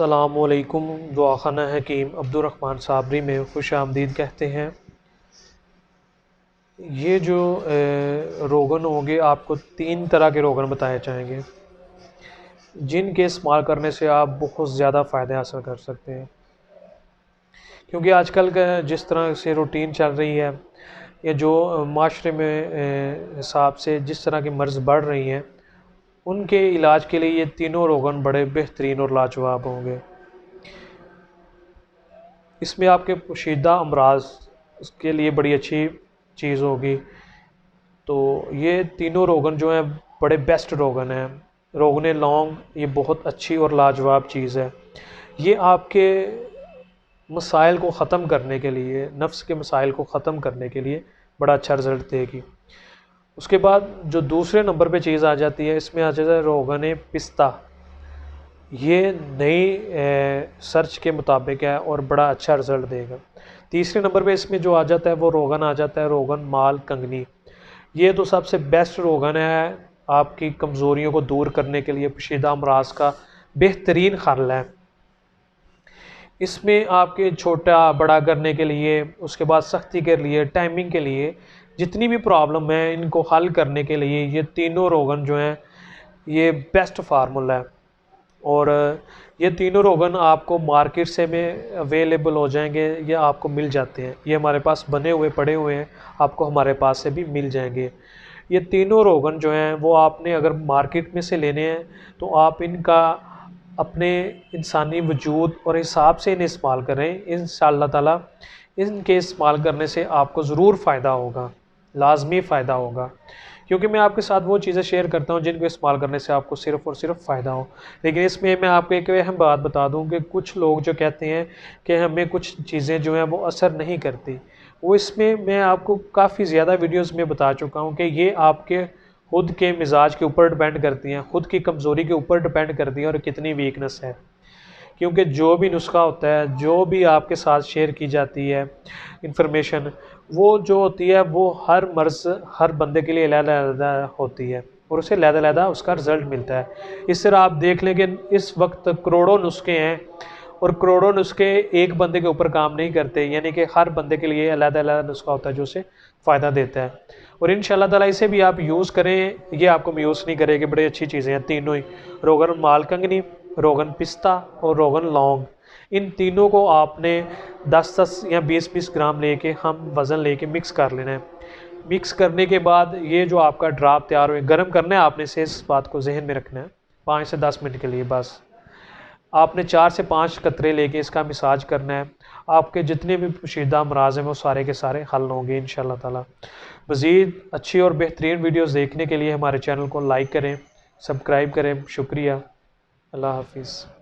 السلام علیکم۔ دعاخانہ حکیم عبدالرحمن صابری میں خوش آمدید کہتے ہیں۔ یہ جو روغن ہوں گے، آپ کو 3 طرح کے روغن بتائے جائیں گے جن کے استعمال کرنے سے آپ بہت زیادہ فائدے حاصل کر سکتے ہیں، کیونکہ آج کل کا جس طرح سے روٹین چل رہی ہے یا جو معاشرے میں حساب سے جس طرح کی مرض بڑھ رہی ہیں، ان کے علاج کے لیے یہ تینوں روغن بڑے بہترین اور لاجواب ہوں گے۔ اس میں آپ کے پوشیدہ امراض کے لیے بڑی اچھی چیز ہوگی۔ تو یہ تینوں روغن جو ہیں بڑے بیسٹ روغن ہیں۔ روغن لونگ یہ بہت اچھی اور لاجواب چیز ہے۔ یہ آپ کے مسائل کو ختم کرنے کے لیے، نفس کے مسائل کو ختم کرنے کے لیے بڑا اچھا رزلٹ دے گی۔ اس کے بعد جو دوسرے نمبر پہ چیز آ جاتی ہے، اس میں آ جاتا ہے روغن پستہ۔ یہ نئی سرچ کے مطابق ہے اور بڑا اچھا رزلٹ دے گا۔ تیسرے نمبر پہ اس میں جو آ جاتا ہے وہ روغن آ جاتا ہے روغن مال کنگنی۔ یہ تو سب سے بیسٹ روغن ہے آپ کی کمزوریوں کو دور کرنے کے لیے، پوشیدہ امراض کا بہترین حل ہے۔ اس میں آپ کے چھوٹا بڑا کرنے کے لیے، اس کے بعد سختی کے لیے، ٹائمنگ کے لیے، جتنی بھی پرابلم ہے ان کو حل کرنے کے لیے یہ تینوں روغن جو ہیں یہ بیسٹ فارمولا ہے۔ اور یہ تینوں روغن آپ کو مارکیٹ سے میں اویلیبل ہو جائیں گے یا آپ کو مل جاتے ہیں۔ یہ ہمارے پاس بنے ہوئے پڑے ہوئے ہیں، آپ کو ہمارے پاس سے بھی مل جائیں گے۔ یہ تینوں روغن جو ہیں وہ آپ نے اگر مارکیٹ میں سے لینے ہیں تو آپ ان کا اپنے انسانی وجود اور حساب سے انہیں استعمال کریں۔ انشاءاللہ تعالی ان کے استعمال کرنے سے آپ کو ضرور فائدہ ہوگا، لازمی فائدہ ہوگا، کیونکہ میں آپ کے ساتھ وہ چیزیں شیئر کرتا ہوں جن کو استعمال کرنے سے آپ کو صرف اور صرف فائدہ ہو۔ لیکن اس میں آپ کو ایک اہم بات بتا دوں کہ کچھ لوگ جو کہتے ہیں کہ ہمیں کچھ چیزیں جو ہیں وہ اثر نہیں کرتی، وہ اس میں آپ کو کافی زیادہ ویڈیوز میں بتا چکا ہوں کہ یہ آپ کے خود کے مزاج کے اوپر ڈیپینڈ کرتی ہیں، خود کی کمزوری کے اوپر ڈیپینڈ کرتی ہیں اور کتنی ویکنس ہے۔ کیونکہ جو بھی نسخہ ہوتا ہے، جو بھی آپ کے ساتھ شیئر کی جاتی ہے انفارمیشن، وہ جو ہوتی ہے وہ ہر مرض ہر بندے کے لیے علیحدہ علیحدہ ہوتی ہے اور اسے علیحدہ علیحدہ اس کا رزلٹ ملتا ہے۔ اس طرح آپ دیکھ لیں کہ اس وقت کروڑوں نسخے ہیں اور کروڑوں نسخے ایک بندے کے اوپر کام نہیں کرتے، یعنی کہ ہر بندے کے لیے علیحدہ علیحدہ نسخہ ہوتا ہے جو اسے فائدہ دیتا ہے۔ اور انشاءاللہ تعالیٰ اسے بھی آپ یوز کریں، یہ آپ کو میوس نہیں کرے کہ بڑی اچھی چیزیں ہیں تینوں ہی، روغن مال کنگنی، روغن پستہ اور روغن لونگ۔ ان تینوں کو آپ نے 10 یا 20 گرام لے کے ہم وزن لے کے مکس کر لینا ہے۔ مکس کرنے کے بعد یہ جو آپ کا ڈراپ تیار ہوئے، گرم کرنا ہے آپ نے، سے اس بات کو ذہن میں رکھنا ہے، 5 سے 10 منٹ کے لیے بس۔ آپ نے 4 سے 5 قطرے لے کے اس کا مساج کرنا ہے۔ آپ کے جتنے بھی پوشیدہ امراض ہیں وہ سارے کے سارے حل ہوں گے انشاءاللہ تعالی۔ مزید اچھی اور بہترین ویڈیوز دیکھنے کے لیے ہمارے چینل کو لائک کریں، سبسکرائب کریں۔ شکریہ، اللہ حافظ۔